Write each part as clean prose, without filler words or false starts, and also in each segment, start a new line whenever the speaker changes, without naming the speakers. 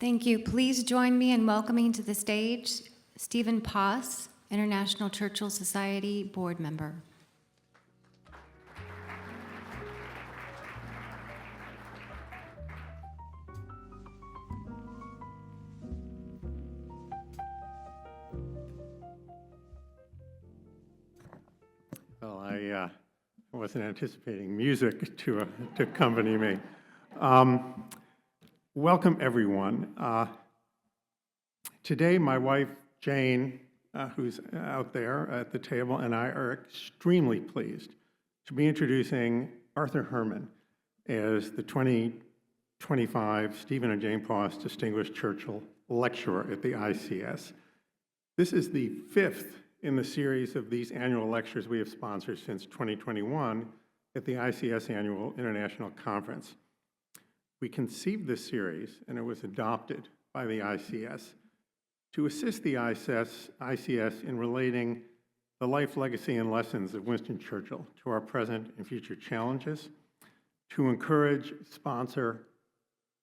Thank you. Please join me in welcoming to the stage Stephen Poss, International Churchill Society board member.
Well, I wasn't anticipating music to accompany me. Welcome, everyone. Today, my wife, Jane, who's out there at the table, and I are extremely pleased to be introducing Arthur Herman as the 2025 Stephen and Jane Poss Distinguished Churchill Lecturer at the ICS. This is the fifth in the series of these annual lectures we have sponsored since 2021 at the ICS Annual International Conference. We conceived this series, and it was adopted by the ICS to assist the ICS in relating the life, legacy, and lessons of Winston Churchill to our present and future challenges, to encourage, sponsor,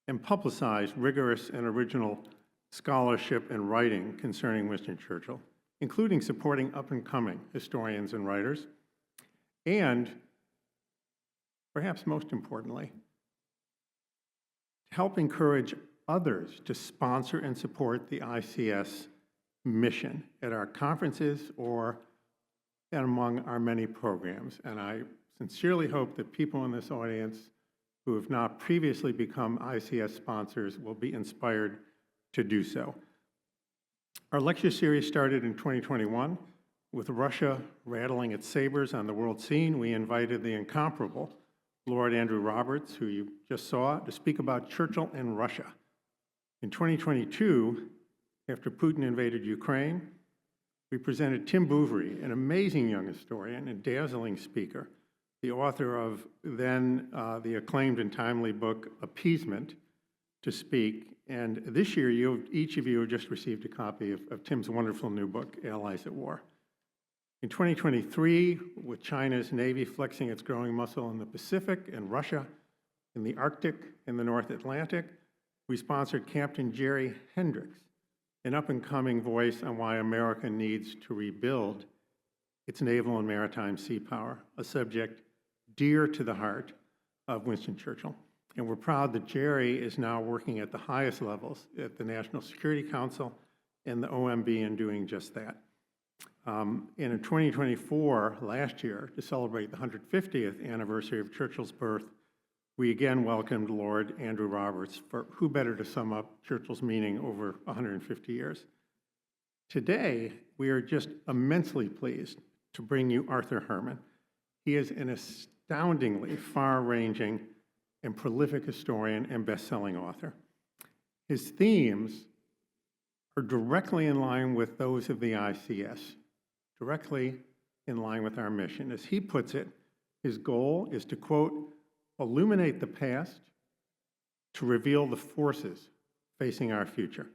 and publicize rigorous and original scholarship and writing concerning Winston Churchill, including supporting up-and-coming historians and writers, and perhaps most importantly, help encourage others to sponsor and support the ICS mission at our conferences or among our many programs. And I sincerely hope that people in this audience who have not previously become ICS sponsors will be inspired to do so. Our lecture series started in 2021 with Russia rattling its sabers on the world scene. We invited the incomparable Lord Andrew Roberts, who you just saw, to speak about Churchill and Russia. In 2022, after Putin invaded Ukraine, we presented Tim Bouverie, an amazing young historian and dazzling speaker, the author of then the acclaimed and timely book, Appeasement, to speak. And this year, each of you have just received a copy of Tim's wonderful new book, Allies at War. In 2023, with China's Navy flexing its growing muscle in the Pacific and Russia in the Arctic and the North Atlantic, we sponsored Captain Jerry Hendricks, an up-and-coming voice on why America needs to rebuild its naval and maritime sea power, a subject dear to the heart of Winston Churchill. And we're proud that Jerry is now working at the highest levels at the National Security Council and the OMB in doing just that. And in 2024, last year, to celebrate the 150th anniversary of Churchill's birth, we again welcomed Lord Andrew Roberts, for who better to sum up Churchill's meaning over 150 years. Today, we are just immensely pleased to bring you Arthur Herman. He is an astoundingly far-ranging and prolific historian and best-selling author. His themes are directly in line with those of the ICS, directly in line with our mission. As he puts it, his goal is to, quote, illuminate the past to reveal the forces facing our future.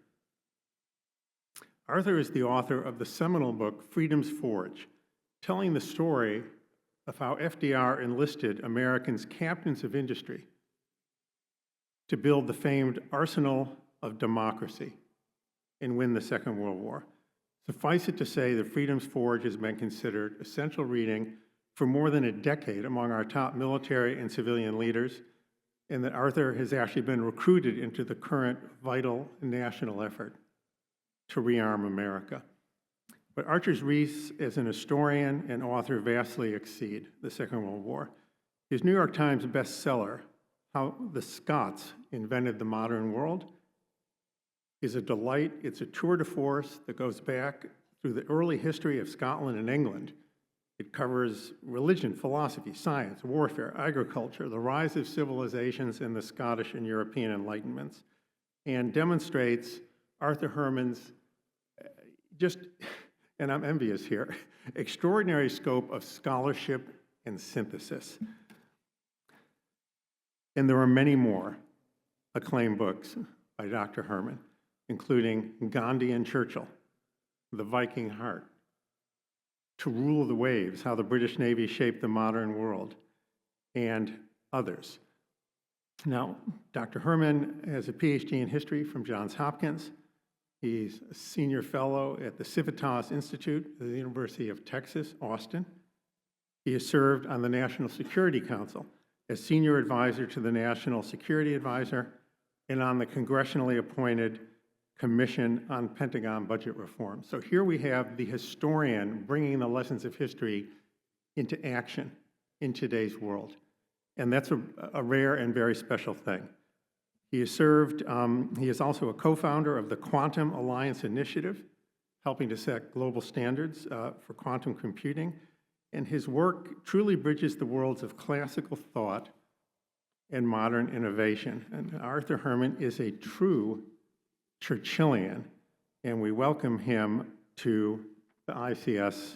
Arthur is the author of the seminal book, Freedom's Forge, telling the story of how FDR enlisted Americans' captains of industry to build the famed arsenal of democracy and win the Second World War. Suffice it to say that Freedom's Forge has been considered essential reading for more than a decade among our top military and civilian leaders, and that Arthur has actually been recruited into the current vital national effort to rearm America. But Arthur's reach as an historian and author vastly exceed the Second World War. His New York Times bestseller, How the Scots Invented the Modern World, is a delight. It's a tour de force that goes back through the early history of Scotland and England. It covers religion, philosophy, science, warfare, agriculture, the rise of civilizations in the Scottish and European Enlightenments, and demonstrates Arthur Herman's and I'm envious here, extraordinary scope of scholarship and synthesis. And there are many more acclaimed books by Dr. Herman, including Gandhi and Churchill, The Viking Heart, To Rule the Waves, How the British Navy Shaped the Modern World, and others. Now, Dr. Herman has a PhD in history from Johns Hopkins. He's a senior fellow at the Civitas Institute at the University of Texas, Austin. He has served on the National Security Council as senior advisor to the National Security Advisor and on the congressionally appointed Commission on Pentagon Budget Reform. So here we have the historian bringing the lessons of history into action in today's world. And that's a rare and very special thing. He has served, he is also a co-founder of the Quantum Alliance Initiative, helping to set global standards for quantum computing. And his work truly bridges the worlds of classical thought and modern innovation. And Arthur Herman is a true Churchillian, and we welcome him to the ICS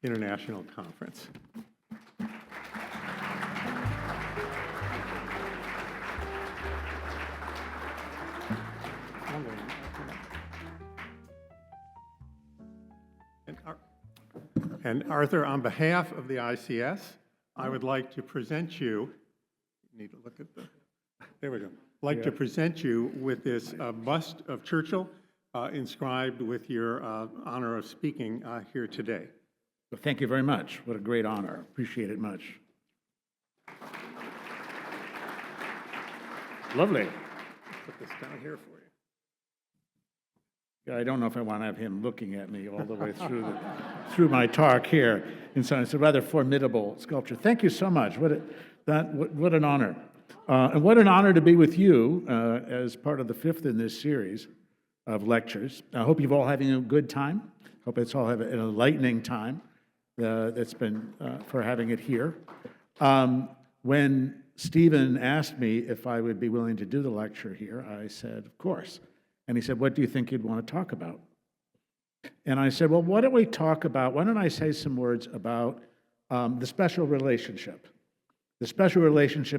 International Conference. And Arthur, on behalf of the ICS, I would like to present you, need to look at the, there we go. Like to present you with this bust of Churchill inscribed with your honor of speaking here today.
Well, thank you very much. What a great honor. Appreciate it much. Lovely.
Put this down here for you.
Yeah, I don't know if I want to have him looking at me all the way through my talk here. And so it's a rather formidable sculpture. Thank you so much. What an honor. And what an honor to be with you as part of the fifth in this series of lectures. I hope you've all having a good time. Hope it's all having an enlightening time that's been for having it here. When Stephen asked me if I would be willing to do the lecture here, I said, of course. And he said, what do you think you'd want to talk about? And I said, well, why don't we talk about, why don't I say some words about the special relationship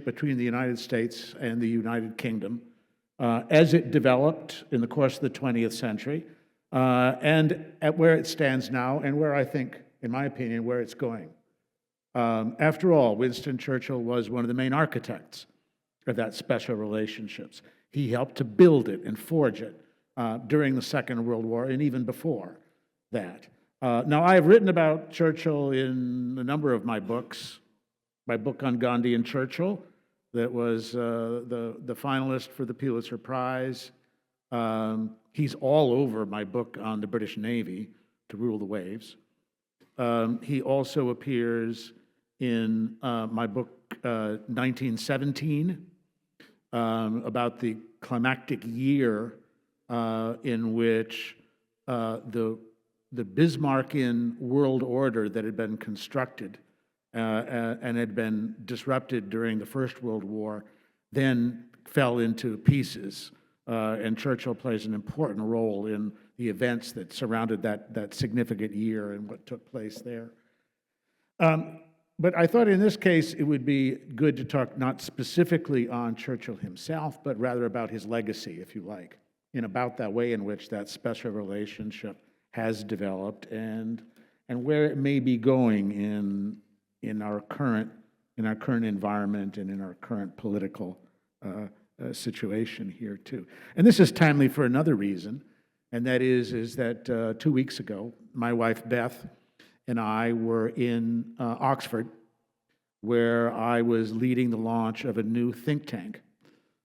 between the United States and the United Kingdom as it developed in the course of the 20th century, and at where it stands now, and where I think, in my opinion, where it's going. After all, Winston Churchill was one of the main architects of that special relationships. He helped to build it and forge it during the Second World War and even before that. Now, I have written about Churchill in a number of my books. My book on Gandhi and Churchill, that was the finalist for the Pulitzer Prize. He's all over my book on the British Navy, To Rule the Waves. He also appears in my book, 1917, about the climactic year in which the Bismarckian world order that had been constructed and had been disrupted during the First World War then fell into pieces. And Churchill plays an important role in the events that surrounded that significant year and what took place there. But I thought in this case it would be good to talk not specifically on Churchill himself, but rather about his legacy, if you like, and about that way in which that special relationship has developed and where it may be going in our current environment and in our current political situation here too. And this is timely for another reason, and that is that 2 weeks ago, my wife Beth and I were in Oxford, where I was leading the launch of a new think tank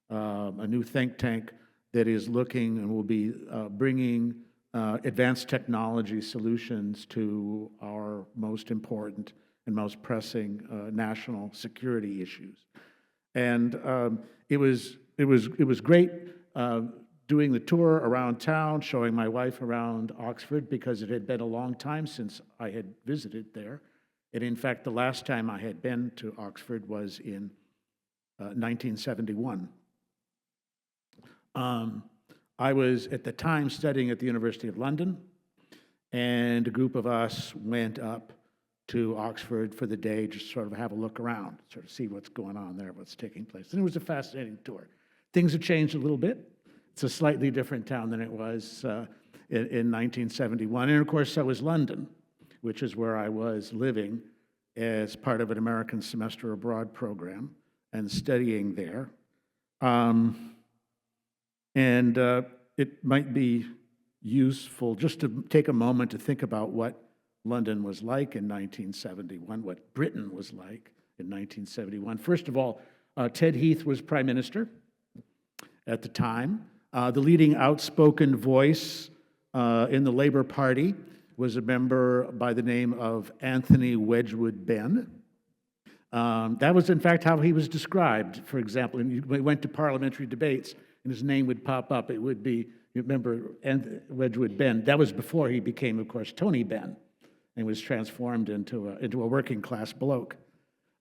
that is looking and will be bringing advanced technology solutions to our most important and most pressing national security issues. And it was great doing the tour around town, showing my wife around Oxford, because it had been a long time since I had visited there. And in fact, the last time I had been to Oxford was in 1971. I was at the time studying at the University of London, and a group of us went up to Oxford for the day, just sort of have a look around, sort of see what's going on there, what's taking place. And it was a fascinating tour. Things have changed a little bit. It's a slightly different town than it was in 1971. And of course, so is London, which is where I was living as part of an American semester abroad program and studying there. And it might be useful just to take a moment to think about what London was like in 1971, what Britain was like in 1971. First of all, Ted Heath was prime minister at the time. The leading outspoken voice in the Labour Party was a member by the name of Anthony Wedgwood Benn. That was, in fact, how he was described. For example, when he went to parliamentary debates and his name would pop up, it would be, you remember, Wedgwood Benn. That was before he became, of course, Tony Benn, and was transformed into a working class bloke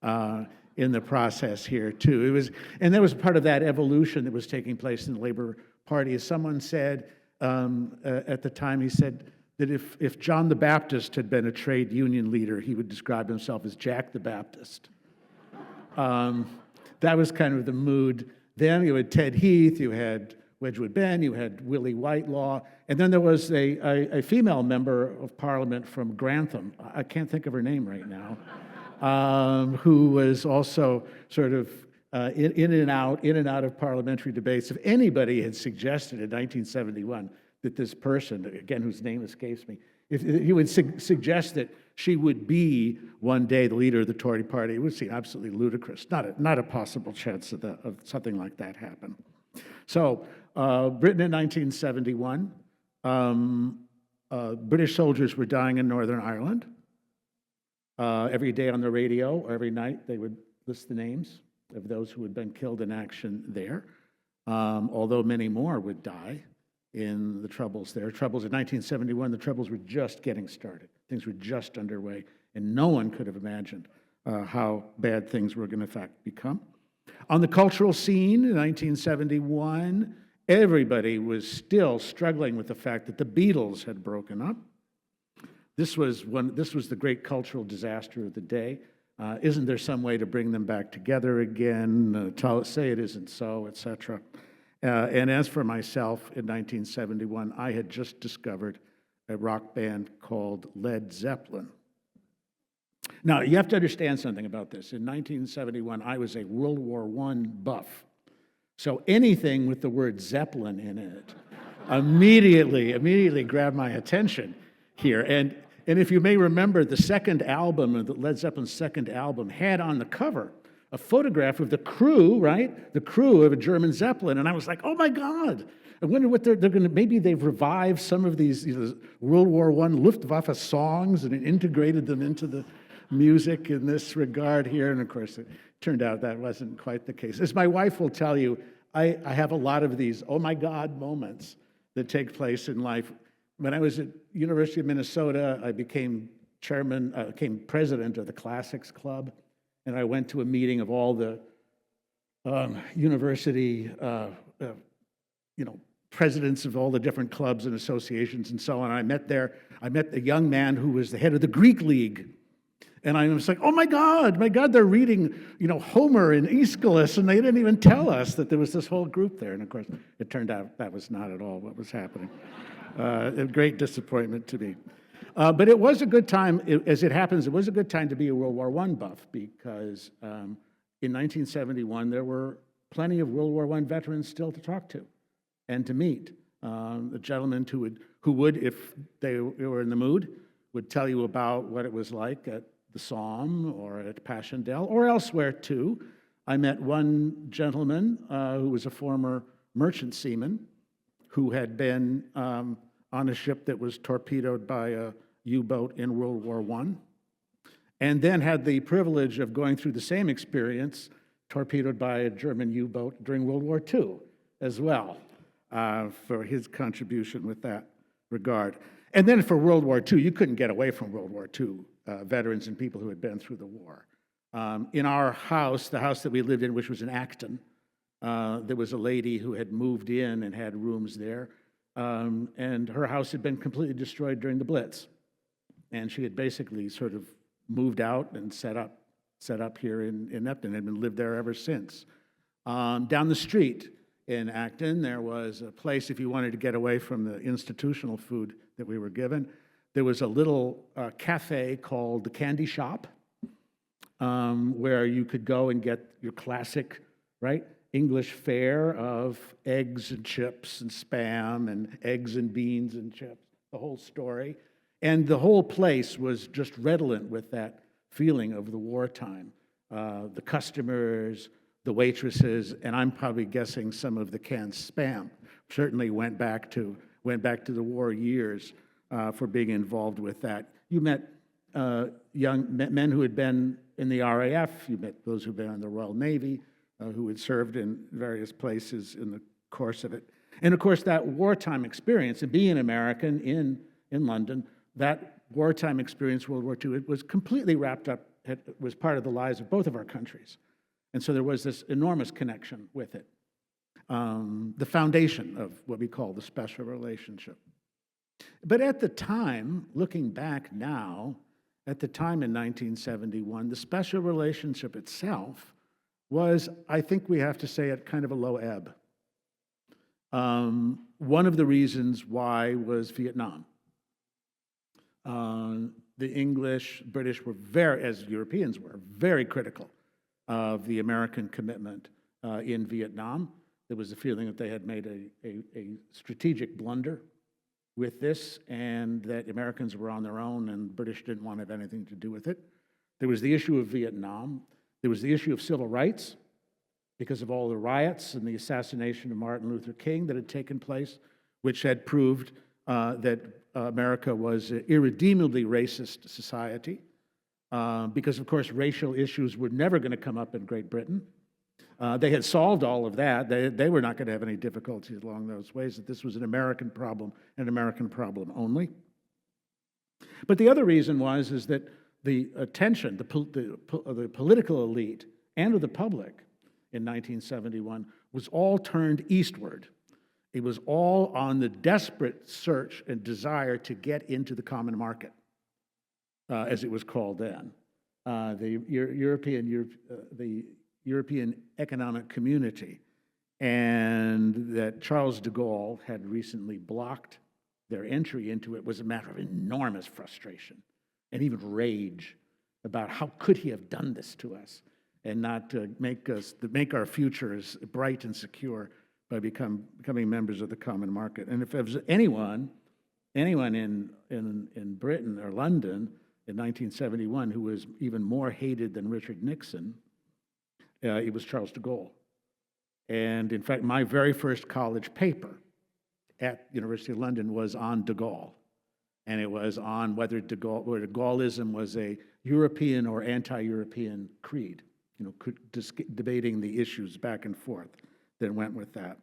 in the process here too. And that was part of that evolution that was taking place in the Labour Party. As someone said at the time, he said that if John the Baptist had been a trade union leader, he would describe himself as Jack the Baptist. That was kind of the mood. Then you had Ted Heath, you had Wedgwood Benn, you had Willie Whitelaw, and then there was a female member of Parliament from Grantham, I can't think of her name right now, who was also sort of in and out of parliamentary debates. If anybody had suggested in 1971 that this person, again, whose name escapes me, if he would suggest that she would be one day the leader of the Tory party, it would seem absolutely ludicrous. Not a possible chance of something like that happen. So, Britain in 1971, British soldiers were dying in Northern Ireland. Every day on the radio, or every night, they would list the names of those who had been killed in action there, although many more would die in the Troubles there. Troubles in 1971, the Troubles were just getting started. Things were just underway, and no one could have imagined how bad things were going to, in fact, become. On the cultural scene in 1971, everybody was still struggling with the fact that the Beatles had broken up. This was the great cultural disaster of the day. Isn't there some way to bring them back together again? Say it isn't so, etc. And as for myself, in 1971, I had just discovered a rock band called Led Zeppelin. Now, you have to understand something about this. In 1971, I was a World War I buff. So anything with the word Zeppelin in it immediately grabbed my attention here. And if you may remember, the second album, the Led Zeppelin's second album, had on the cover a photograph of the crew, right? The crew of a German Zeppelin. And I was like, oh my God, I wonder what they're going to, maybe they've revived some of these World War I Luftwaffe songs and integrated them into the music in this regard here. And of course, it turned out that wasn't quite the case. As my wife will tell you, I have a lot of these oh my God moments that take place in life. When I was at University of Minnesota, I became president of the Classics Club, and I went to a meeting of all the university, presidents of all the different clubs and associations and so on. I met a young man who was the head of the Greek League. And I was like, oh my God, they're reading, Homer and Aeschylus, and they didn't even tell us that there was this whole group there. And of course, it turned out that was not at all what was happening. A great disappointment to me. But it was a good time, as it happens, it was a good time to be a World War I buff, because in 1971, there were plenty of World War I veterans still to talk to and to meet. The gentlemen who would, if they were in the mood, would tell you about what it was like at the Somme or at Passchendaele or elsewhere too. I met one gentleman who was a former merchant seaman who had been on a ship that was torpedoed by a U-boat in World War I, and then had the privilege of going through the same experience, torpedoed by a German U-boat during World War II as well, for his contribution with that regard. And then for World War II, you couldn't get away from World War II veterans and people who had been through the war. In our house, the house that we lived in, which was in Acton, there was a lady who had moved in and had rooms there, and her house had been completely destroyed during the Blitz. And she had basically sort of moved out and set up here in Upton and lived there ever since. Down the street in Acton, there was a place, if you wanted to get away from the institutional food that we were given, there was a little cafe called the Candy Shop. where you could go and get your classic, right, English fare of eggs and chips and Spam and eggs and beans and chips, the whole story. And the whole place was just redolent with that feeling of the wartime. The customers, the waitresses, and I'm probably guessing some of the canned Spam certainly went back to the war years for being involved with that. You met young men who had been in the RAF, you met those who'd been in the Royal Navy, who had served in various places in the course of it. And of course, that wartime experience, and being an American in London, that wartime experience, World War II, it was completely wrapped up, it was part of the lives of both of our countries. And so there was this enormous connection with it. The foundation of what we call the special relationship. But at the time, looking back now, at the time in 1971, the special relationship itself was, I think we have to say, at kind of a low ebb. One of the reasons why was Vietnam. The English, British were very, as Europeans were, very critical of the American commitment in Vietnam. There was a feeling that they had made a strategic blunder with this, and that Americans were on their own and British didn't want to have anything to do with it. There was the issue of Vietnam. There was the issue of civil rights because of all the riots and the assassination of Martin Luther King that had taken place, which had proved that America was an irredeemably racist society because, of course, racial issues were never going to come up in Great Britain. They had solved all of that. They were not going to have any difficulties along those ways, that this was an American problem, an American problem only. But the other reason is that the attention, the political elite and of the public in 1971 was all turned eastward. It was all on the desperate search and desire to get into the common market, as it was called then. The European Economic Community, and that Charles de Gaulle had recently blocked their entry into it was a matter of enormous frustration and even rage about how could he have done this to us and not make our futures bright and secure by becoming members of the common market. And if there was anyone in Britain or London in 1971 who was even more hated than Richard Nixon, it was Charles de Gaulle. And in fact, my very first college paper at the University of London was on de Gaulle. And it was on whether Gaullism was a European or anti-European creed, debating the issues back and forth that went with that.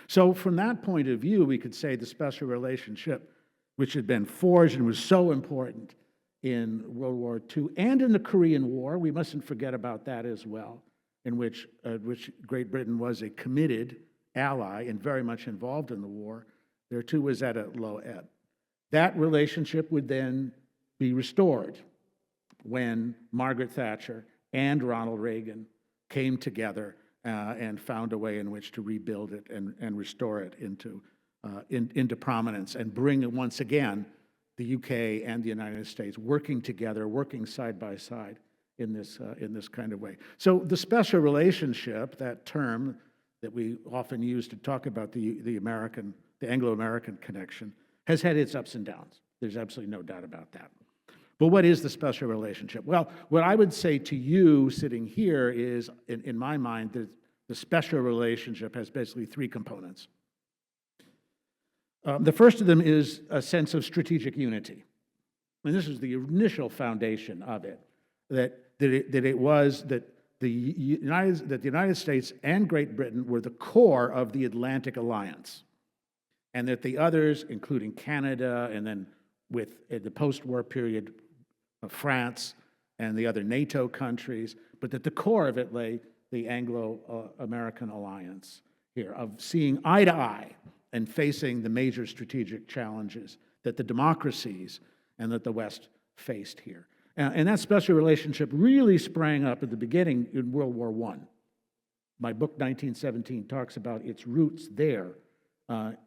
So from that point of view, we could say the special relationship, which had been forged and was so important in World War II and in the Korean War, we mustn't forget about that as well, in which Great Britain was a committed ally and very much involved in the war, there too was at a low ebb. That relationship would then be restored when Margaret Thatcher and Ronald Reagan came together and found a way in which to rebuild it and restore it into prominence and bring it once again the UK and the United States working together, working side by side in this kind of way. So the special relationship, that term that we often use to talk about the Anglo-American connection, has had its ups and downs. There's absolutely no doubt about that. But what is the special relationship? Well, what I would say to you sitting here is, in my mind, that the special relationship has basically three components. The first of them is a sense of strategic unity. And this is the initial foundation of it, that the United States and Great Britain were the core of the Atlantic Alliance, and that the others, including Canada, and then with the post-war period of France and the other NATO countries, but that the core of it lay the Anglo-American alliance here, of seeing eye to eye and facing the major strategic challenges that the democracies and that the West faced here. And that special relationship really sprang up at the beginning in World War I. My book, 1917, talks about its roots there,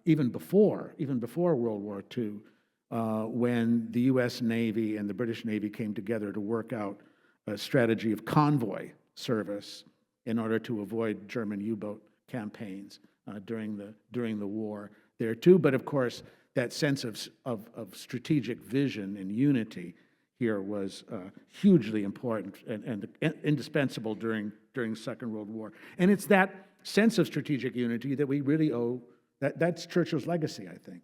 even before World War II, when the U.S. Navy and the British Navy came together to work out strategy of convoy service in order to avoid German U-boat campaigns during the war there too. But of course, that sense of strategic vision and unity here was hugely important and indispensable during Second World War. And it's that sense of strategic unity that we really owe, that's Churchill's legacy, I think.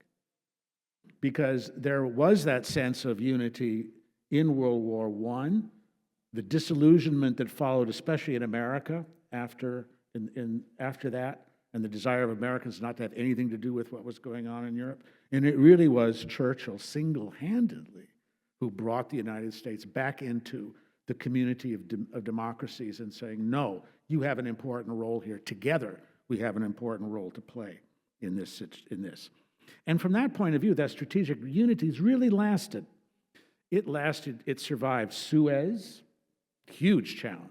Because there was that sense of unity in World War I, the disillusionment that followed, especially in America after that, and the desire of Americans not to have anything to do with what was going on in Europe. And it really was Churchill single-handedly who brought the United States back into the community of democracies and saying, no, you have an important role here. Together, we have an important role to play in this. And from that point of view, that strategic unity has really lasted. It survived Suez, huge challenge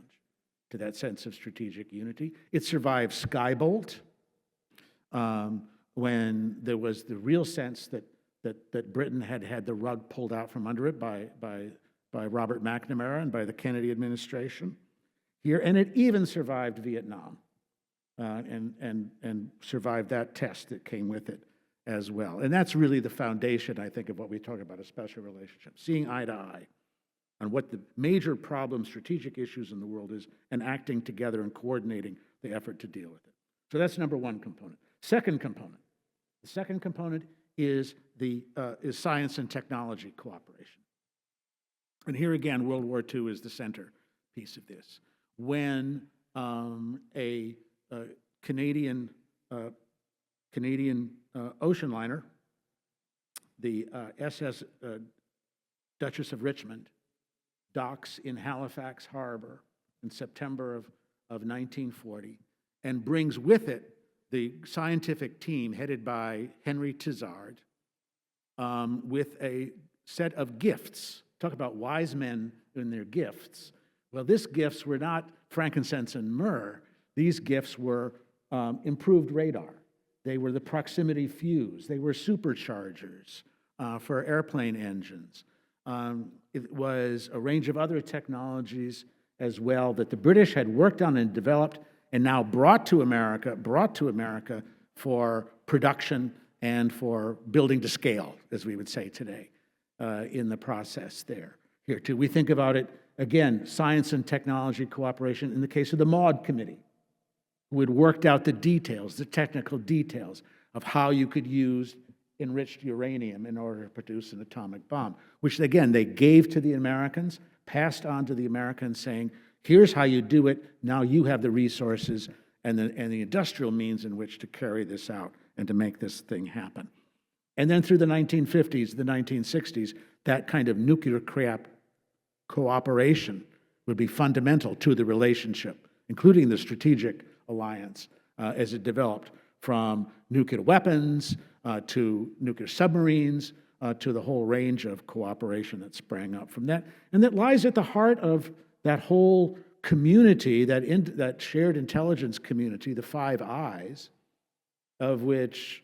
to that sense of strategic unity. It survived Skybolt, when there was the real sense that Britain had the rug pulled out from under it by Robert McNamara and by the Kennedy administration here. And it even survived Vietnam and survived that test that came with it as well. And that's really the foundation, I think, of what we talk about a special relationship, seeing eye to eye on what the major problem, strategic issues in the world is, and acting together and coordinating the effort to deal with it. So that's number one component. Second component. The second component is science and technology cooperation. And here again, World War II is the center piece of this. When a Canadian ocean liner, the SS Duchess of Richmond, docks in Halifax Harbor in September of 1940, and brings with it the scientific team headed by Henry Tizard with a set of gifts. Talk about wise men and their gifts. Well, these gifts were not frankincense and myrrh. These gifts were improved radar. They were the proximity fuse. They were superchargers for airplane engines. It was a range of other technologies as well that the British had worked on and developed and now brought to America for production and for building to scale, as we would say today, in the process there. Here too, we think about it, again, science and technology cooperation in the case of the Maud Committee, who had worked out the details, the technical details of how you could use enriched uranium in order to produce an atomic bomb, which again, they gave to the Americans, passed on to the Americans saying, here's how you do it, now you have the resources and the industrial means in which to carry this out and to make this thing happen. And then through the 1950s, the 1960s, that kind of nuclear cooperation would be fundamental to the relationship, including the strategic alliance as it developed from nuclear weapons to nuclear submarines to the whole range of cooperation that sprang up from that. And that lies at the heart of that whole community, that shared intelligence community, the Five Eyes, of which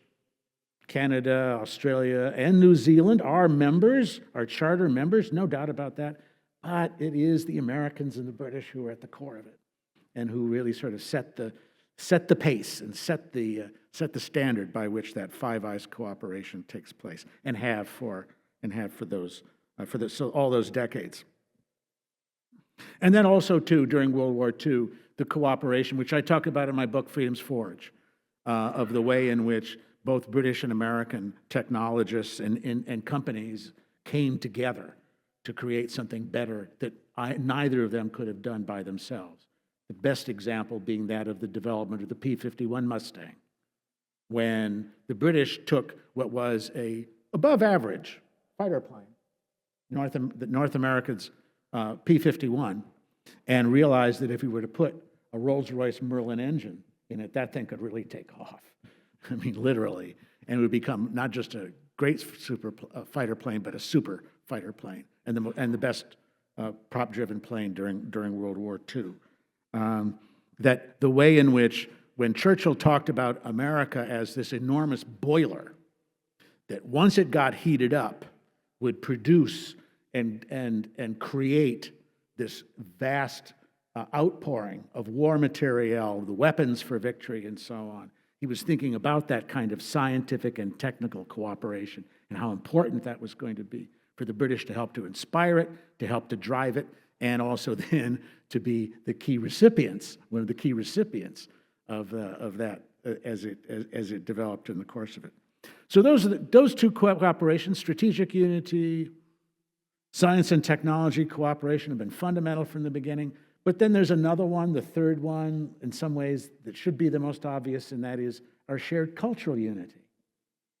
Canada, Australia, and New Zealand are members, are charter members, no doubt about that. But it is the Americans and the British who are at the core of it, and who really sort of set the pace and set the standard by which that Five Eyes cooperation takes place, and have for all those decades. And then also too during World War II, the cooperation, which I talk about in my book Freedom's Forge, of the way in which both British and American technologists and companies came together to create something better that neither of them could have done by themselves. The best example being that of the development of the P-51 Mustang, when the British took what was a above-average fighter plane, North America's P-51, and realized that if we were to put a Rolls-Royce Merlin engine in it, that thing could really take off. I mean, literally. And it would become not just a great super fighter plane, but a super fighter plane, and the best prop-driven plane during World War II. That the way in which, when Churchill talked about America as this enormous boiler, that once it got heated up, would produce and create this vast outpouring of war materiel, the weapons for victory, and so on. He was thinking about that kind of scientific and technical cooperation and how important that was going to be for the British to help to inspire it, to help to drive it, and also then to be the key recipients, one of the key recipients of that as it developed in the course of it. So those two cooperations, strategic unity, science and technology cooperation, have been fundamental from the beginning. But then there's another one, the third one, in some ways that should be the most obvious, and that is our shared cultural unity,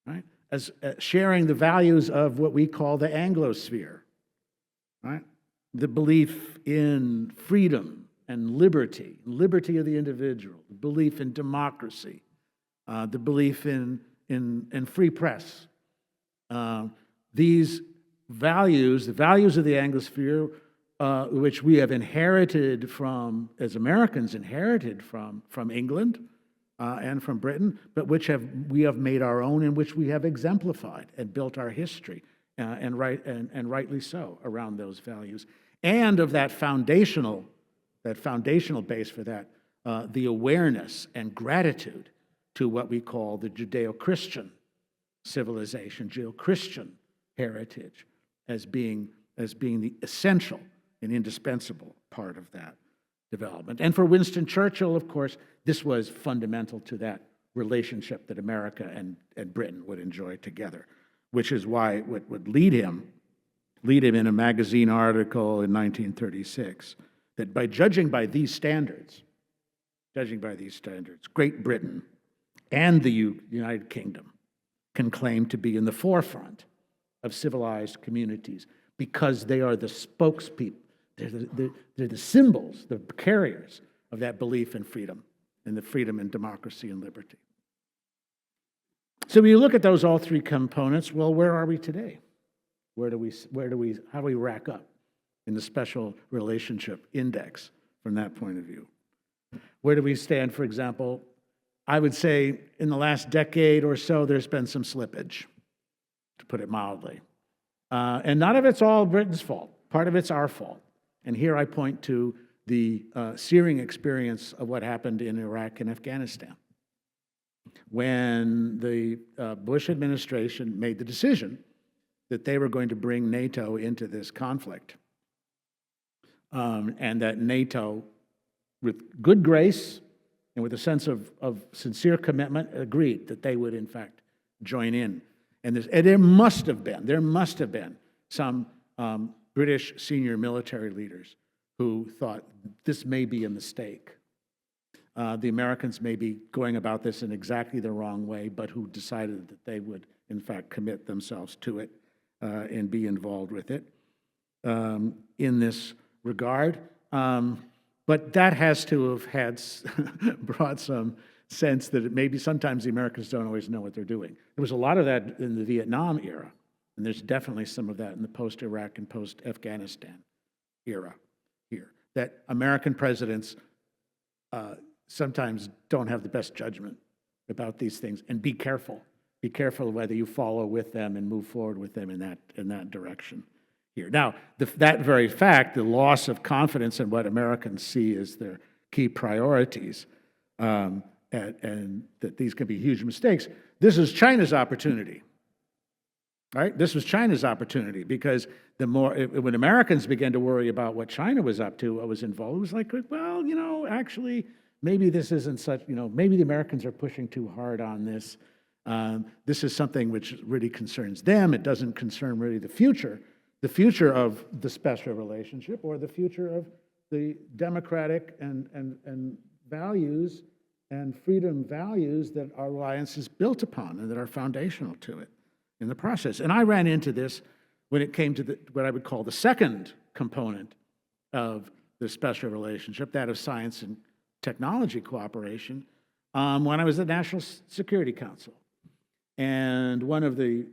right? As sharing the values of what we call the Anglosphere, right? The belief in freedom and liberty of the individual, the belief in democracy, the belief in free press. These values, the values of the Anglosphere, which we have inherited from, as Americans, inherited from England and from Britain, but which we have made our own, and which we have exemplified and built our history, and rightly so, around those values. And of that foundational base for that, the awareness and gratitude to what we call the Judeo-Christian civilization, Judeo-Christian heritage, as being the essential and indispensable part of that development. And for Winston Churchill, of course, this was fundamental to that relationship that America and Britain would enjoy together, which is why what would lead him in a magazine article in 1936, that by judging by these standards, Great Britain and the United Kingdom can claim to be in the forefront of civilized communities because they are the spokespeople. They're the symbols, the carriers of that belief in freedom, and the freedom and democracy and liberty. So when you look at those all three components, well, where are we today? How do we rack up in the special relationship index from that point of view? Where do we stand, for example? I would say in the last decade or so, there's been some slippage, to put it mildly. And none of it's all Britain's fault. Part of it's our fault. And here I point to the searing experience of what happened in Iraq and Afghanistan, when the Bush administration made the decision that they were going to bring NATO into this conflict, and that NATO, with good grace and with a sense of sincere commitment, agreed that they would in fact join in. And there must have been some British senior military leaders who thought this may be a mistake. The Americans may be going about this in exactly the wrong way, but who decided that they would in fact commit themselves to it and be involved with it in this regard. But that has to have had brought some sense that maybe sometimes the Americans don't always know what they're doing. There was a lot of that in the Vietnam era, and there's definitely some of that in the post-Iraq and post-Afghanistan era here, that American presidents sometimes don't have the best judgment about these things, and be careful. Be careful whether you follow with them and move forward with them in that direction here. Now, that very fact, the loss of confidence in what Americans see as their key priorities, and that these can be huge mistakes, this is China's opportunity, right? This was China's opportunity, because when Americans began to worry about what China was up to, what was involved, it was like, well, actually, maybe this isn't such, maybe the Americans are pushing too hard on this. This is something which really concerns them. It doesn't concern really the future of the special relationship, or the future of the democratic and values and freedom values that our alliance is built upon and that are foundational to it in the process. And I ran into this when it came to what I would call the second component of the special relationship, that of science and technology cooperation, when I was at the National Security Council. And one of the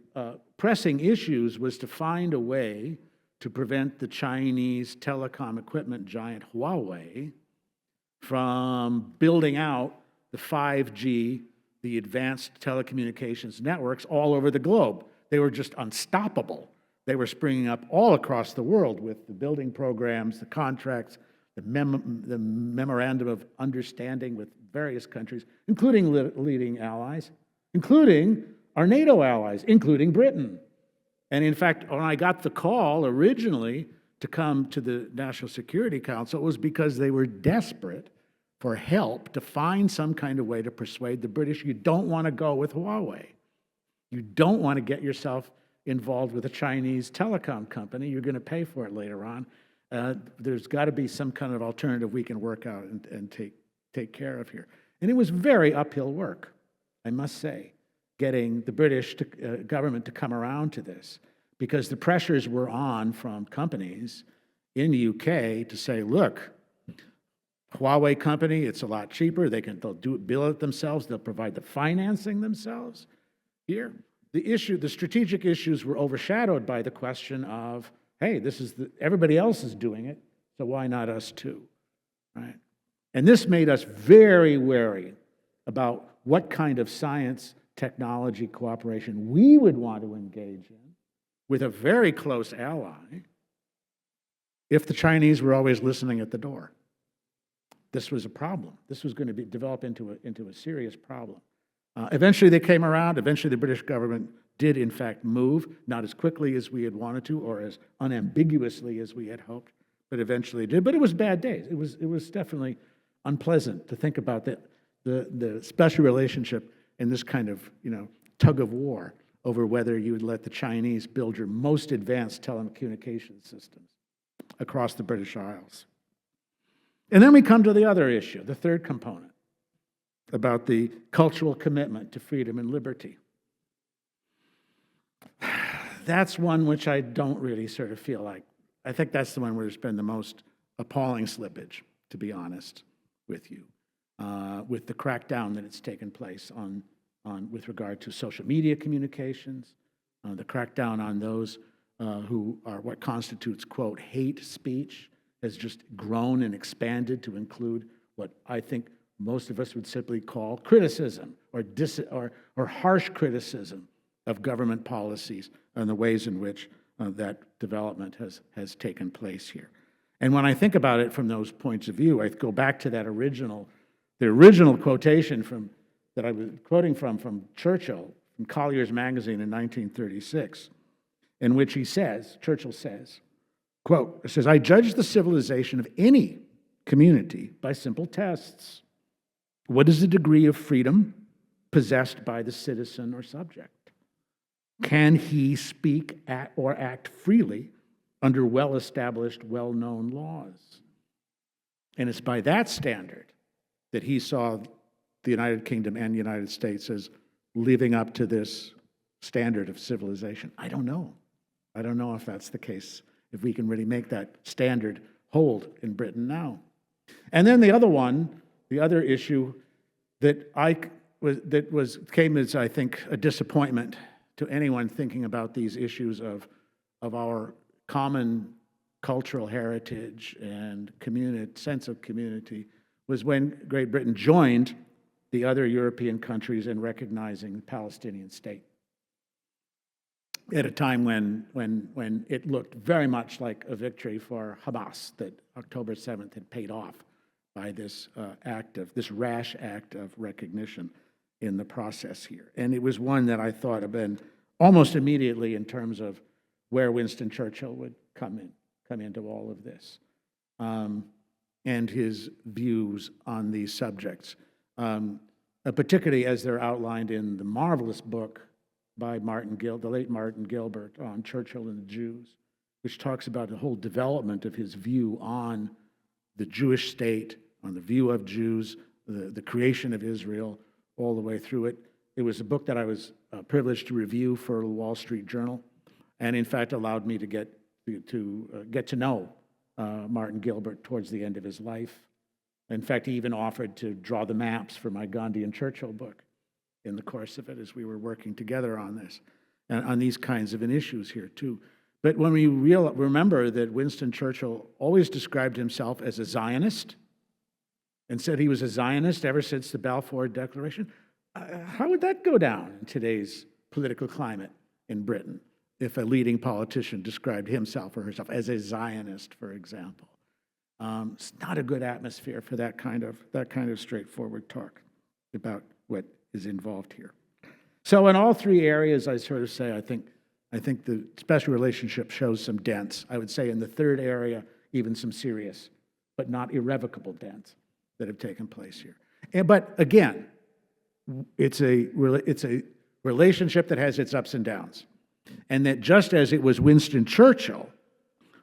pressing issues was to find a way to prevent the Chinese telecom equipment giant Huawei from building out the 5G, the advanced telecommunications networks all over the globe. They were just unstoppable. They were springing up all across the world with the building programs, the contracts, the memorandum of understanding with various countries, including leading allies, including our NATO allies, including Britain. And in fact, when I got the call originally to come to the National Security Council, it was because they were desperate for help to find some kind of way to persuade the British, you don't want to go with Huawei. You don't want to get yourself involved with a Chinese telecom company. You're going to pay for it later on. There's got to be some kind of alternative we can work out and take care of here. And it was very uphill work, I must say, getting the British government to come around to this, because the pressures were on from companies in the UK to say, look, Huawei company, it's a lot cheaper. They'll build it themselves. They'll provide the financing themselves. Here, the strategic issues were overshadowed by the question of, hey, everybody else is doing it, so why not us too, right? And this made us very wary about what kind of science technology cooperation we would want to engage in with a very close ally if the Chinese were always listening at the door. This was a problem. This was going to develop into a serious problem. Eventually they came around. Eventually the British government did in fact move, not as quickly as we had wanted to or as unambiguously as we had hoped, but eventually did. But it was bad days. It was definitely unpleasant to think about the special relationship in this kind of tug of war over whether you would let the Chinese build your most advanced telecommunications systems across the British Isles. And then we come to the other issue, the third component, about the cultural commitment to freedom and liberty. That's one which I don't really sort of feel like. I think that's the one where there's been the most appalling slippage, to be honest with you, with the crackdown that it's taken place on with regard to social media communications, the crackdown on those who are what constitutes, quote, hate speech, has just grown and expanded to include what I think most of us would simply call criticism or harsh criticism of government policies and the ways in which that development has taken place here. And when I think about it from those points of view, I go back to the original quotation that I was quoting from Churchill, from Collier's magazine in 1936, in which Churchill says, quote, it says, I judge the civilization of any community by simple tests. What is the degree of freedom possessed by the citizen or subject? Can he speak or act freely under well-established, well-known laws? And it's by that standard that he saw the United Kingdom and the United States as living up to this standard of civilization. I don't know. I don't know if that's the case, if we can really make that standard hold in Britain now. And then the other issue that came as, I think, a disappointment to anyone thinking about these issues of our common cultural heritage and sense of community was when Great Britain joined the other European countries in recognizing the Palestinian state at a time when it looked very much like a victory for Hamas, that October 7th had paid off by this rash act of recognition in the process here. And it was one that I thought had been almost immediately in terms of where Winston Churchill would come into all of this, and his views on these subjects, particularly as they're outlined in the marvelous book by the late Martin Gilbert on Churchill and the Jews, which talks about the whole development of his view on the Jewish state, on the view of Jews, the creation of Israel, all the way through it. It was a book that I was privileged to review for the Wall Street Journal, and in fact allowed me to get to know Martin Gilbert towards the end of his life. In fact, he even offered to draw the maps for my Gandhi and Churchill book in the course of it as we were working together on this, and on these kinds of issues here too. But when we remember that Winston Churchill always described himself as a Zionist and said he was a Zionist ever since the Balfour Declaration, how would that go down in today's political climate in Britain? if a leading politician described himself or herself as a Zionist, for example. It's not a good atmosphere for that kind of straightforward talk about what is involved here. So in all three areas, I sort of say, I think the special relationship shows some dents. I would say in the third area, even some serious, but not irrevocable dents that have taken place here. But again, it's a relationship that has its ups and downs. And that just as it was Winston Churchill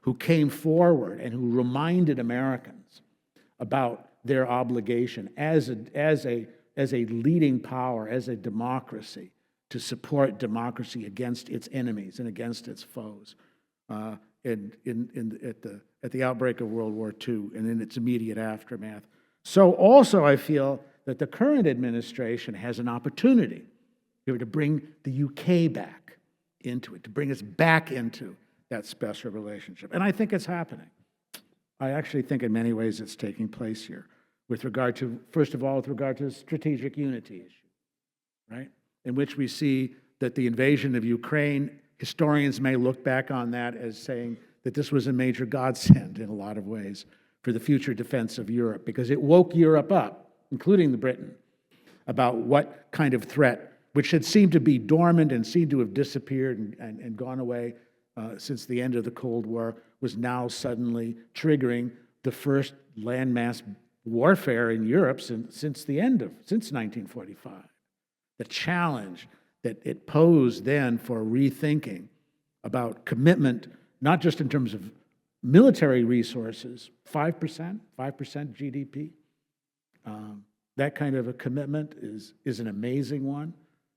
who came forward and who reminded Americans about their obligation as a leading power, as a democracy, to support democracy against its enemies and against its foes at the outbreak of World War II and in its immediate aftermath. So also I feel that the current administration has an opportunity to bring the UK back into it, to bring us back into that special relationship. And I think it's happening. I actually think in many ways it's taking place here with regard to, first of all, with regard to the strategic unity issue, right? In which we see that the invasion of Ukraine, historians may look back on that as saying that this was a major godsend in a lot of ways for the future defense of Europe, because it woke Europe up, including the Britain, about what kind of threat, which had seemed to be dormant and seemed to have disappeared and gone away since the end of the Cold War, was now suddenly triggering the first landmass warfare in Europe since 1945. The challenge that it posed then for rethinking about commitment, not just in terms of military resources, 5% GDP. That kind of a commitment is an amazing one,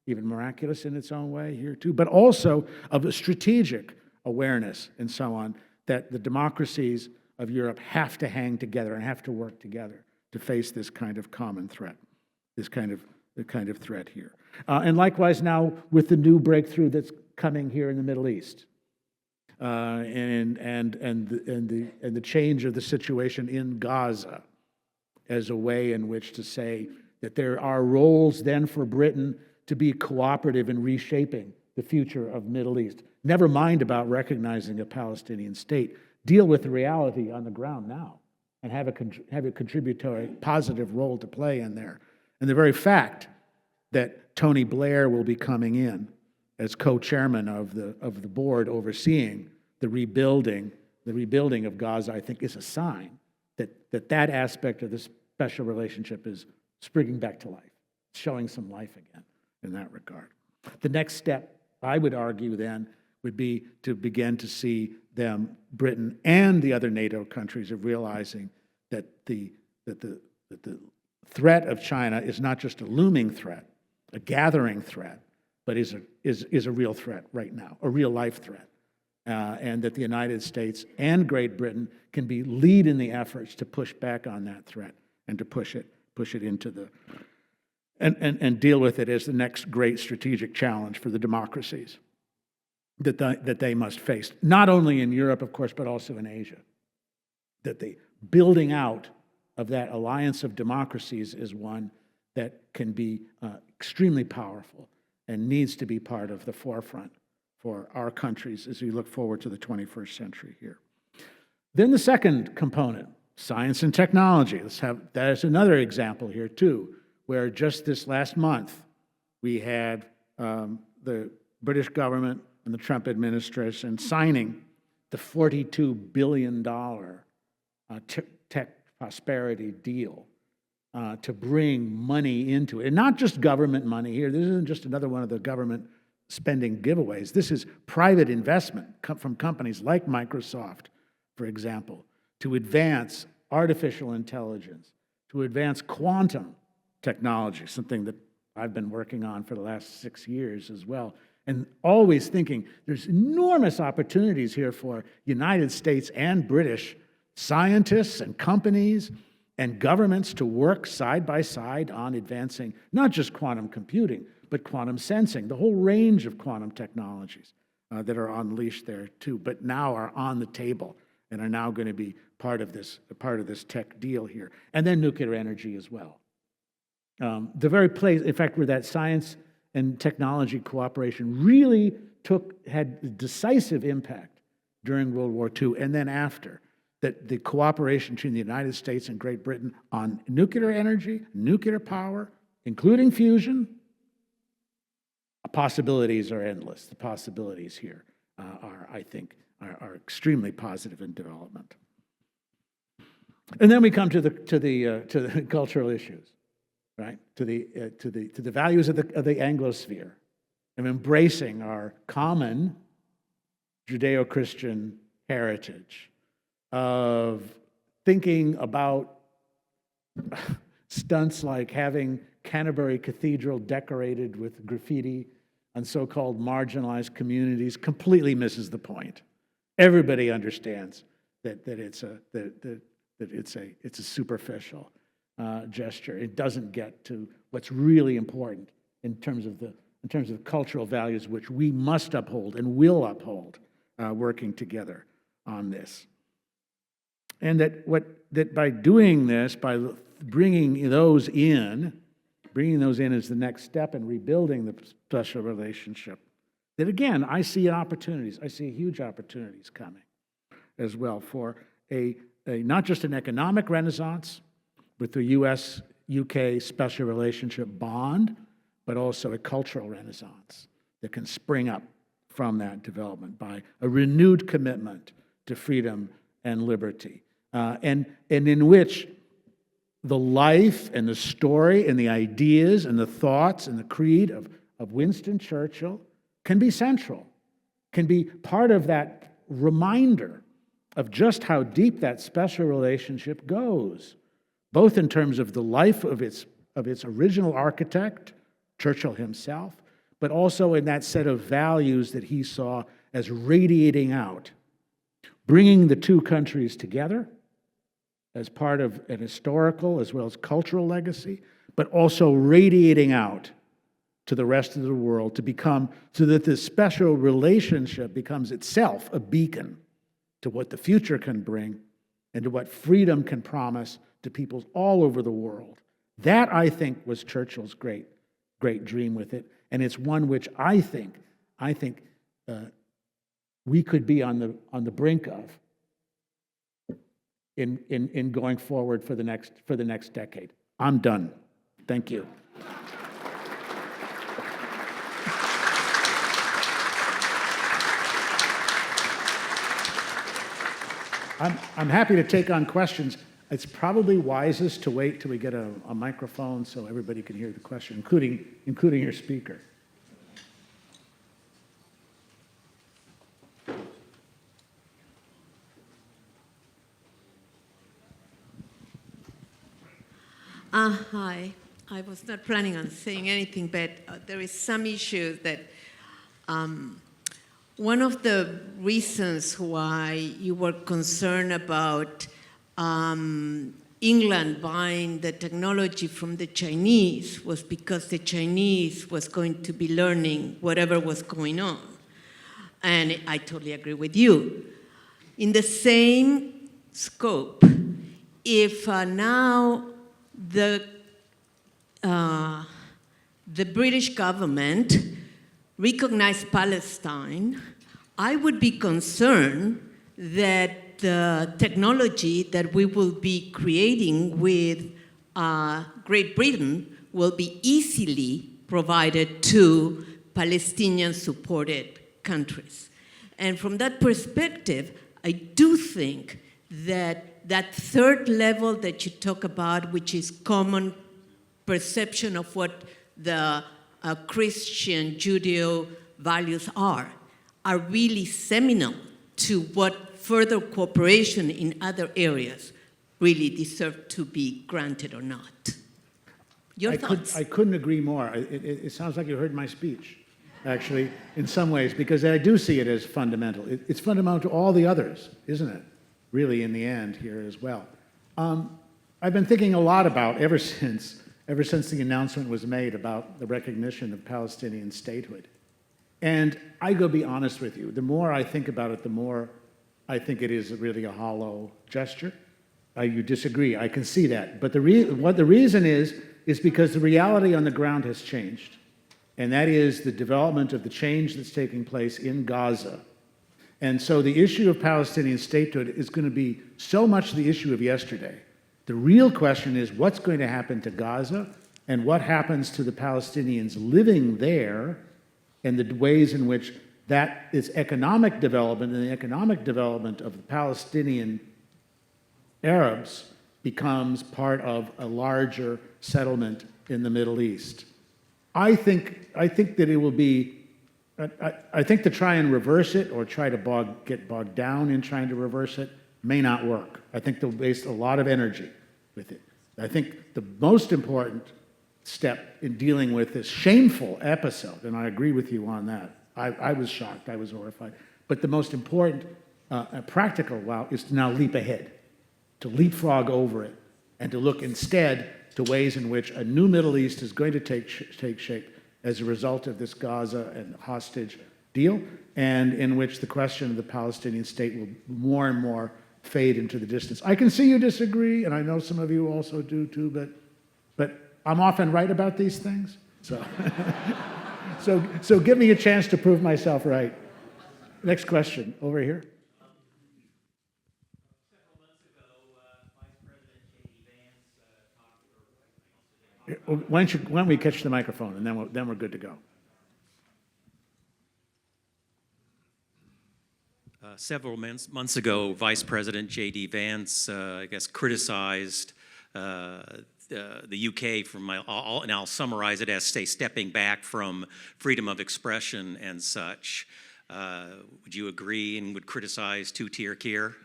even miraculous in its own way here too, but also of a strategic awareness and so on, that the democracies of Europe have to hang together and have to work together to face this kind of common threat, the kind of threat here. And likewise now with the new breakthrough that's coming here in the Middle East, and the change of the situation in Gaza as a way in which to say that there are roles then for Britain to be cooperative in reshaping the future of Middle East. Never mind about recognizing a Palestinian state. Deal with the reality on the ground now and have a contributory positive role to play in there. And the very fact that Tony Blair will be coming in as co-chairman of the board overseeing the rebuilding of Gaza, I think is a sign that aspect of the special relationship is springing back to life, showing some life again in that regard. The next step, I would argue then, would be to begin to see them, Britain and the other NATO countries, of realizing that the threat of China is not just a looming threat, a gathering threat, but is a real threat right now, a real life threat. And that the United States and Great Britain can be lead in the efforts to push back on that threat and to push it into the and deal with it as the next great strategic challenge for the democracies that they must face, not only in Europe, of course, but also in Asia. That the building out of that alliance of democracies is one that can be extremely powerful and needs to be part of the forefront for our countries as we look forward to the 21st century here. Then the second component, science and technology. That is another example here too, where just this last month we had the British government and the Trump administration signing the $42 billion tech prosperity deal to bring money into it. And not just government money here. This isn't just another one of the government spending giveaways. This is private investment from companies like Microsoft, for example, to advance artificial intelligence, to advance quantum technology, something that I've been working on for the last 6 years as well. And always thinking there's enormous opportunities here for United States and British scientists and companies and governments to work side by side on advancing not just quantum computing, but quantum sensing, the whole range of quantum technologies that are unleashed there too, but now are on the table and are now going to be part of this tech deal here. And then nuclear energy as well. The very place, in fact, where that science and technology cooperation really had decisive impact during World War II and then after. That the cooperation between the United States and Great Britain on nuclear energy, nuclear power, including fusion, possibilities are endless. The possibilities here I think, are extremely positive in development. And then we come to the cultural issues, right? To the values of the Anglosphere, and embracing our common Judeo-Christian heritage, of thinking about stunts like having Canterbury Cathedral decorated with graffiti on so-called marginalized communities completely misses the point. Everybody understands that it's a superficial gesture. It doesn't get to what's really important in terms of cultural values, which we must uphold and will uphold, working together on this. And that by doing this, by bringing those in as the next step in rebuilding the special relationship, that again, I see opportunities. I see huge opportunities coming as well for a not just an economic renaissance with the U.S.-UK special relationship bond, but also a cultural renaissance that can spring up from that development by a renewed commitment to freedom and liberty. And in which the life and the story and the ideas and the thoughts and the creed of Winston Churchill can be central, can be part of that reminder of just how deep that special relationship goes, both in terms of the life of its original architect, Churchill himself, but also in that set of values that he saw as radiating out, bringing the two countries together as part of an historical as well as cultural legacy, but also radiating out to the rest of the world so that this special relationship becomes itself a beacon to what the future can bring and to what freedom can promise to peoples all over the world. That, I think, was Churchill's great dream with it, and it's one which I think we could be on the brink of in going forward for the next decade. I'm done. Thank you. I'm happy to take on questions. It's probably wisest to wait till we get a microphone so everybody can hear the question, including your speaker.
Hi. I was not planning on saying anything, but there is some issues that one of the reasons why you were concerned about England buying the technology from the Chinese was because the Chinese was going to be learning whatever was going on. And I totally agree with you. In the same scope, if now the British government recognized Palestine, I would be concerned that the technology that we will be creating with Great Britain will be easily provided to Palestinian-supported countries. And from that perspective, I do think that that third level that you talk about, which is common perception of what the Christian Judeo values are really seminal to what further cooperation in other areas really deserve to be granted or not. Your thoughts?
I couldn't agree more. It sounds like you heard my speech, actually, in some ways, because I do see it as fundamental. It's fundamental to all the others, isn't it? Really, in the end, here as well. I've been thinking a lot about, ever since the announcement was made about the recognition of Palestinian statehood. And I go be honest with you, the more I think about it, the more I think it is really a hollow gesture. You disagree, I can see that. But what the reason is because the reality on the ground has changed. and that is the development of the change that's taking place in Gaza. And so the issue of Palestinian statehood is going to be so much the issue of yesterday. The real question is what's going to happen to Gaza and what happens to the Palestinians living there and the ways in which that is economic development and the economic development of the Palestinian Arabs becomes part of a larger settlement in the Middle East. I think that it will be, I think to try and reverse it or try to get bogged down in trying to reverse it may not work. I think they'll waste a lot of energy with it. I think the most important step in dealing with this shameful episode, and I agree with you on that, I was shocked, I was horrified, but the most important practical route is to now leap ahead, to leapfrog over it, and to look instead to ways in which a new Middle East is going to take shape as a result of this Gaza and hostage deal, and in which the question of the Palestinian state will more and more fade into the distance. I can see you disagree, and I know some of you also do too, but I'm often right about these things, so so give me a chance to prove myself right. Next question, over here. Why don't we catch the microphone, and then we're good to go.
Several months ago, Vice President J.D. Vance, I guess, criticized the UK from, and I'll summarize it as, say, stepping back from freedom of expression and such. Would you agree and would criticize two-tier Keir?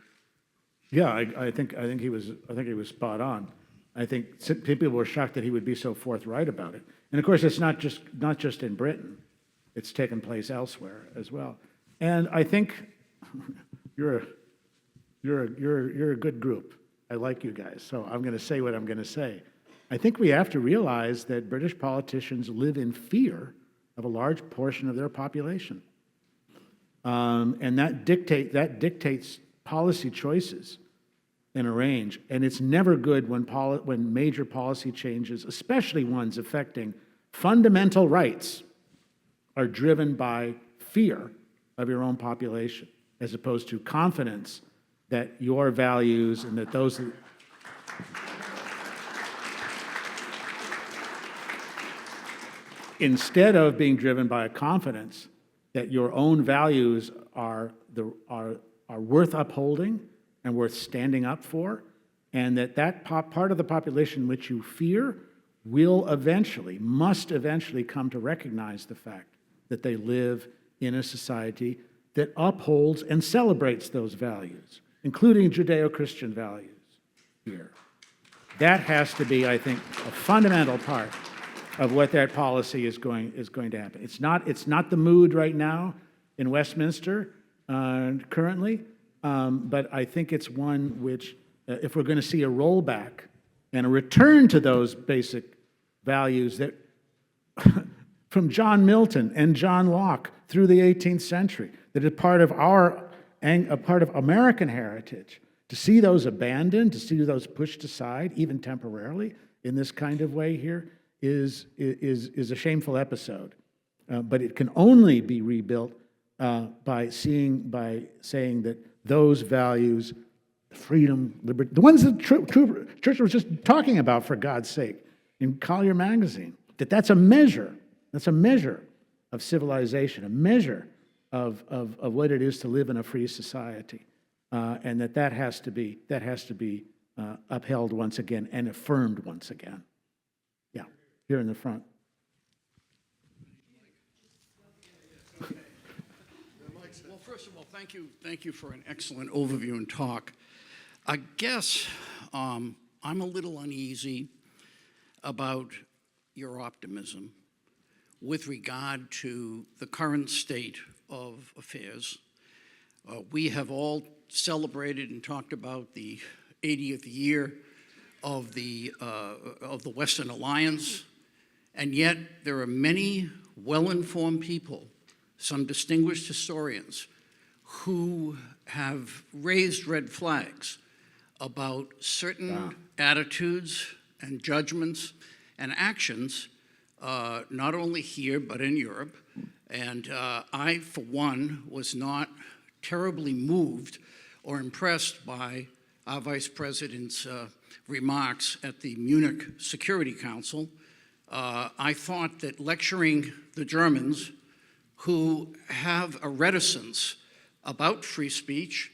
Yeah, I think he was spot on. I think people were shocked that he would be so forthright about it. And of course, it's not just in Britain; it's taken place elsewhere as well. And I think you're a good group. I like you guys, so I'm going to say what I'm going to say. I think we have to realize that British politicians live in fear of a large portion of their population, and that dictates policy choices in a range. And it's never good when major policy changes, especially ones affecting fundamental rights, are driven by fear of your own population, as opposed to confidence that your values and that those. Instead of being driven by a confidence that your own values are worth upholding and worth standing up for, and that part of the population which you fear must eventually come to recognize the fact that they live in a society that upholds and celebrates those values, including Judeo-Christian values here. That has to be, I think, a fundamental part of what that policy is going to happen. It's not the mood right now in Westminster currently, but I think it's one which, if we're going to see a rollback and a return to those basic values that from John Milton and John Locke through the 18th century, that are part of American heritage, to see those abandoned, to see those pushed aside, even temporarily, in this kind of way here, is a shameful episode. But it can only be rebuilt by saying that those values, freedom, liberty, the ones that Churchill was just talking about, for God's sake, in Collier magazine, that's a measure of civilization, a measure of what it is to live in a free society, and that has to be upheld once again and affirmed once again. Yeah, here in the front.
Well, first of all, thank you for an excellent overview and talk. I guess I'm a little uneasy about your optimism with regard to the current state of affairs. We have all celebrated and talked about the 80th year of the Western Alliance, and yet there are many well-informed people, some distinguished historians, who have raised red flags about certain attitudes and judgments and actions not only here but in Europe. And I, for one, was not terribly moved or impressed by our Vice President's remarks at the Munich Security Council. I thought that lecturing the Germans, who have a reticence about free speech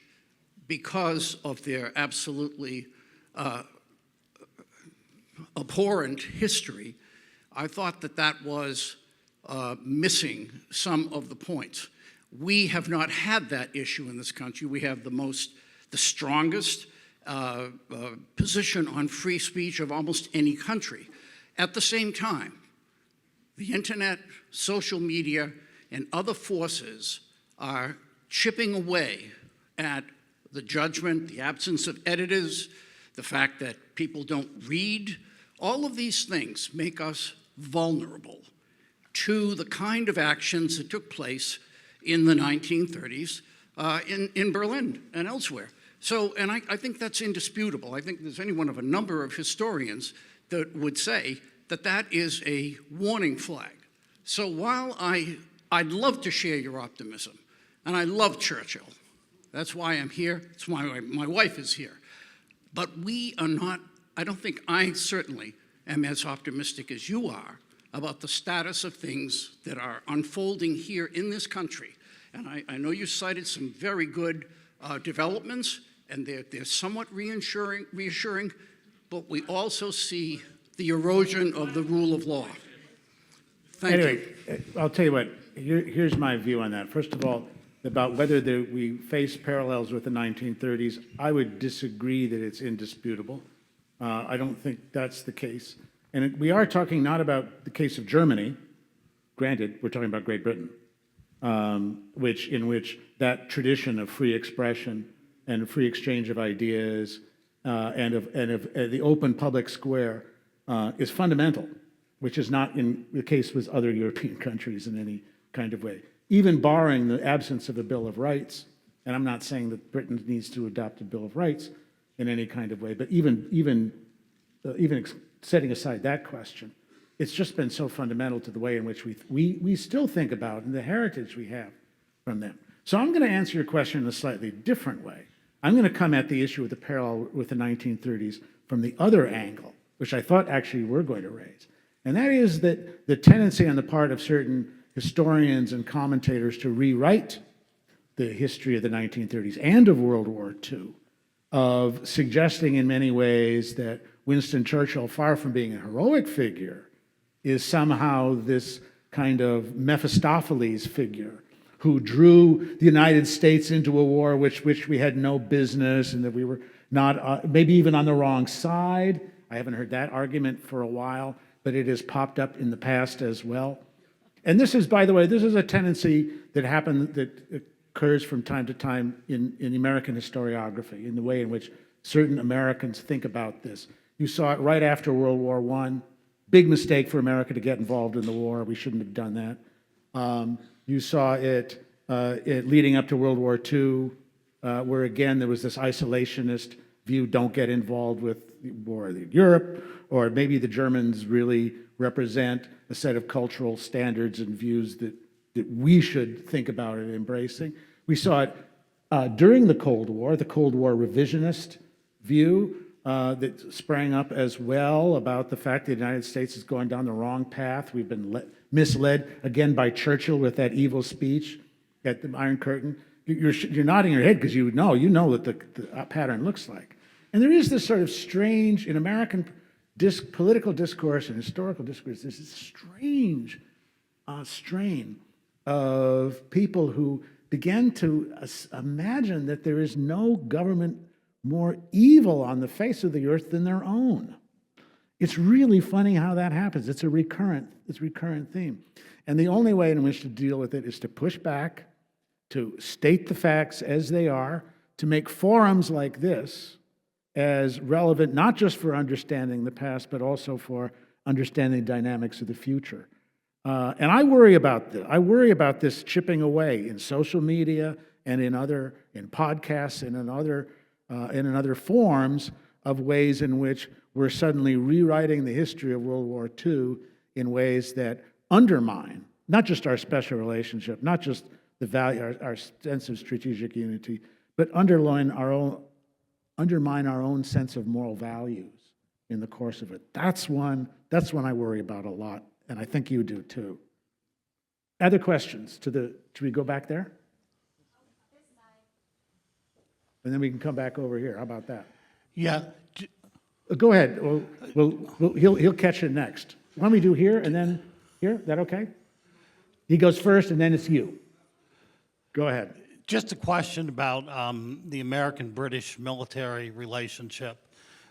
because of their absolutely abhorrent history, I thought that that was missing some of the points. We have not had that issue in this country. We have the strongest position on free speech of almost any country. At the same time, the internet, social media, and other forces are chipping away at the judgment, the absence of editors, the fact that people don't read. All of these things make us vulnerable to the kind of actions that took place in the 1930s in Berlin and elsewhere. So, and I think that's indisputable. I think there's any one of a number of historians that would say that that is a warning flag. So while I'd love to share your optimism, and I love Churchill, that's why I'm here, it's why my wife is here, but we are not, I don't think I certainly am as optimistic as you are about the status of things that are unfolding here in this country. And I know you cited some very good developments, and they're somewhat reassuring, but we also see the erosion of the rule of law. Thank you.
I'll tell you what, here's my view on that. First of all, about whether we face parallels with the 1930s, I would disagree that it's indisputable. I don't think that's the case. And we are talking not about the case of Germany. Granted, we're talking about Great Britain, in which that tradition of free expression and free exchange of ideas and of the open public square is fundamental, which is not in the case with other European countries in any kind of way. Even barring the absence of a Bill of Rights, and I'm not saying that Britain needs to adopt a Bill of Rights in any kind of way, but even setting aside that question, it's just been so fundamental to the way in which we still think about and the heritage we have from them. So I'm going to answer your question in a slightly different way. I'm going to come at the issue with the parallel with the 1930s from the other angle, which I thought actually we're going to raise. And that is that the tendency on the part of certain historians and commentators to rewrite the history of the 1930s and of World War II, of suggesting in many ways that Winston Churchill, far from being a heroic figure, is somehow this kind of Mephistopheles figure who drew the United States into a war which we had no business, and that we were not, maybe even on the wrong side. I haven't heard that argument for a while, but it has popped up in the past as well. And this is, by the way, this is a tendency that occurs from time to time in American historiography, in the way in which certain Americans think about this. You saw it right after World War I. Big mistake for America to get involved in the war. We shouldn't have done that. You saw it leading up to World War II, where again there was this isolationist view, don't get involved with the war in Europe, or maybe the Germans really represent a set of cultural standards and views that we should think about and embracing. We saw it during the Cold War revisionist view that sprang up as well about the fact that the United States is going down the wrong path. We've been misled again by Churchill with that evil speech at the Iron Curtain. You're nodding your head because you know what the pattern looks like. And there is this sort of strange, in American political discourse and historical discourse, there's this strange strain of people who began to imagine that there is no government more evil on the face of the earth than their own. It's really funny how that happens. It's a recurrent theme. And the only way in which to deal with it is to push back, to state the facts as they are, to make forums like this as relevant, not just for understanding the past, but also for understanding the dynamics of the future. And I worry about this. I worry about this chipping away in social media and in podcasts and in other forms of ways in which we're suddenly rewriting the history of World War II in ways that undermine not just our special relationship, not just the value, our sense of strategic unity, but undermine our own sense of moral values in the course of it. That's one I worry about a lot, and I think you do too. Other questions should we go back there? And then we can come back over here. How about that?
Yeah,
Go ahead. He'll catch it next. Why don't we do here and then here? Is that okay? He goes first, and then it's you. Go ahead.
just a question about the American-British military relationship.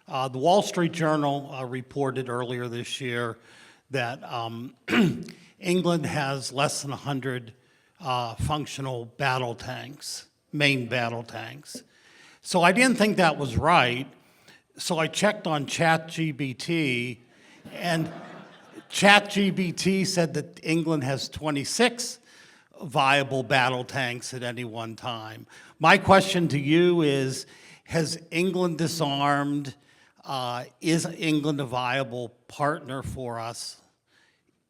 The Wall Street Journal reported earlier this year that England has less than 100 functional battle tanks, main battle tanks. So I didn't think that was right. So I checked on ChatGPT, and ChatGPT said that England has 26 viable battle tanks at any one time. My question to you is, has England disarmed? Is England a viable partner for us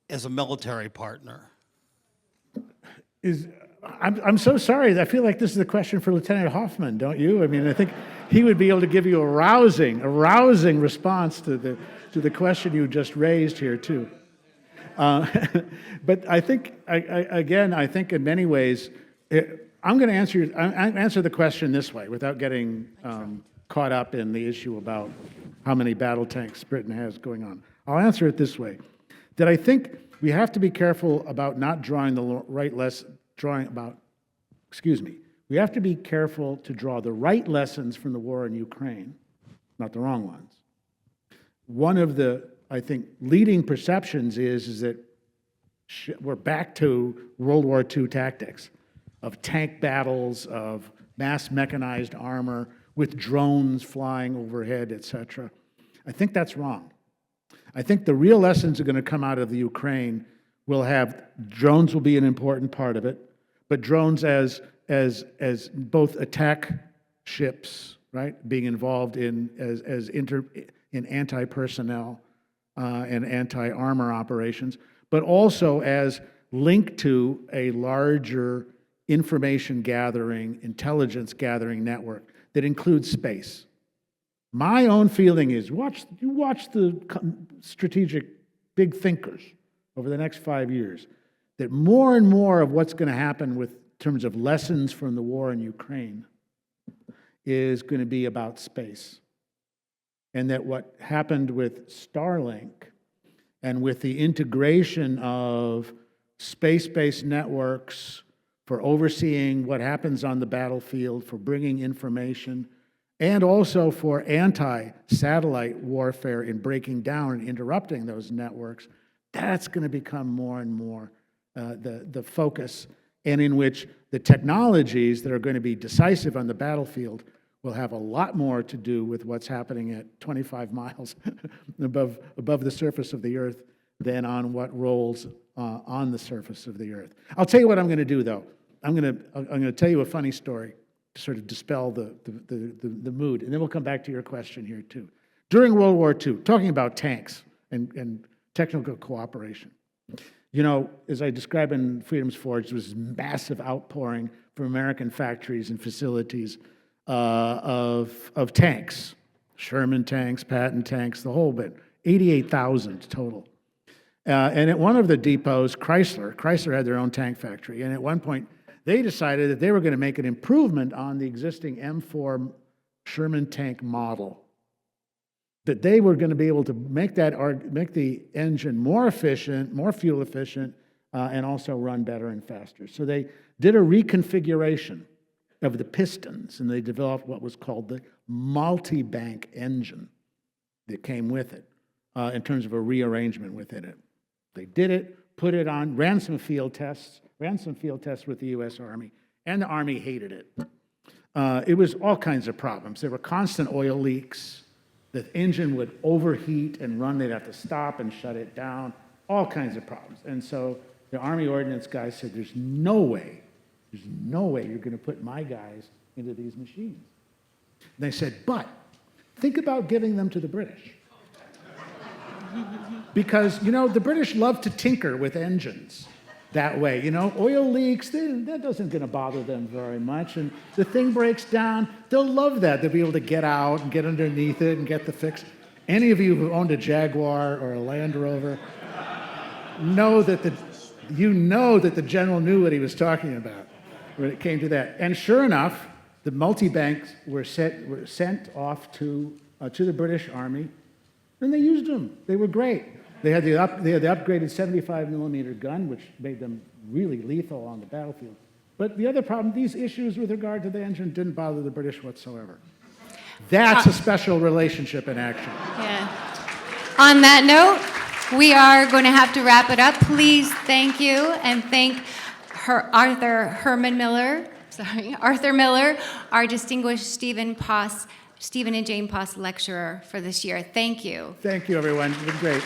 as a military partner?
I'm so sorry. I feel like this is a question for Lieutenant Hoffman, don't you? I mean, I think he would be able to give you a rousing response to the question you just raised here too. But I think, I think in many ways, I'm going to answer the question this way without getting caught up in the issue about how many battle tanks Britain has going on. I'll answer it this way: that I think we have to be careful about not drawing the right lesson. We have to be careful to draw the right lessons from the war in Ukraine, not the wrong ones. One of the, I think, leading perceptions is that we're back to World War II tactics of tank battles, of mass mechanized armor, with drones flying overhead, etc. I think that's wrong. I think the real lessons are going to come out of the Ukraine will have, drones will be an important part of it, but drones as both attack ships, right, being involved in in anti-personnel and anti-armor operations, but also as linked to a larger information gathering, intelligence gathering network that includes space. My own feeling is, you watch the strategic big thinkers over the next 5 years, that more and more of what's going to happen with terms of lessons from the war in Ukraine is going to be about space. And that what happened with Starlink and with the integration of space-based networks for overseeing what happens on the battlefield, for bringing information, and also for anti-satellite warfare in breaking down and interrupting those networks, that's going to become more and more the focus, and in which the technologies that are going to be decisive on the battlefield will have a lot more to do with what's happening at 25 miles above the surface of the Earth than on what rolls on the surface of the Earth. I'll tell you what I'm going to do, though. I'm going to tell you a funny story to sort of dispel the mood, and then we'll come back to your question here too. During World War II, talking about tanks and technical cooperation, you know, as I describe in Freedom's Forge, there was this massive outpouring from American factories and facilities of tanks, Sherman tanks, Patton tanks, the whole bit, 88,000 total. And at one of the depots, Chrysler had their own tank factory, and at one point they decided that they were going to make an improvement on the existing M4 Sherman tank model, that they were going to be able to make the engine more efficient, more fuel efficient, and also run better and faster. So they did a reconfiguration of the pistons, and they developed what was called the multi-bank engine that came with it in terms of a rearrangement within it. They did it, put it on, ran some field tests with the U.S. Army, and the Army hated it. It was all kinds of problems. There were constant oil leaks. The engine would overheat and run. They'd have to stop and shut it down. All kinds of problems. And so the Army Ordnance guys said, there's no way you're going to put my guys into these machines. And they said, but think about giving them to the British. Because, you know, the British love to tinker with engines that way. You know, oil leaks, that doesn't going to bother them very much. And the thing breaks down, they'll love that. They'll be able to get out and get underneath it and get the fix. Any of you who owned a Jaguar or a Land Rover know that the general knew what he was talking about when it came to that. And sure enough, the multi-banks were sent off to the British Army, and they used them. They were great. They had the upgraded 75 millimeter gun, which made them really lethal on the battlefield. But the other problem, these issues with regard to the engine didn't bother the British whatsoever. That's a special relationship in action.
Yeah. On that note, we are going to have to wrap it up. Please thank you and thank Herman Miller, Arthur Miller, our distinguished Stephen and Jane Poss lecturer for this year. Thank you.
Thank you, everyone. It's been great.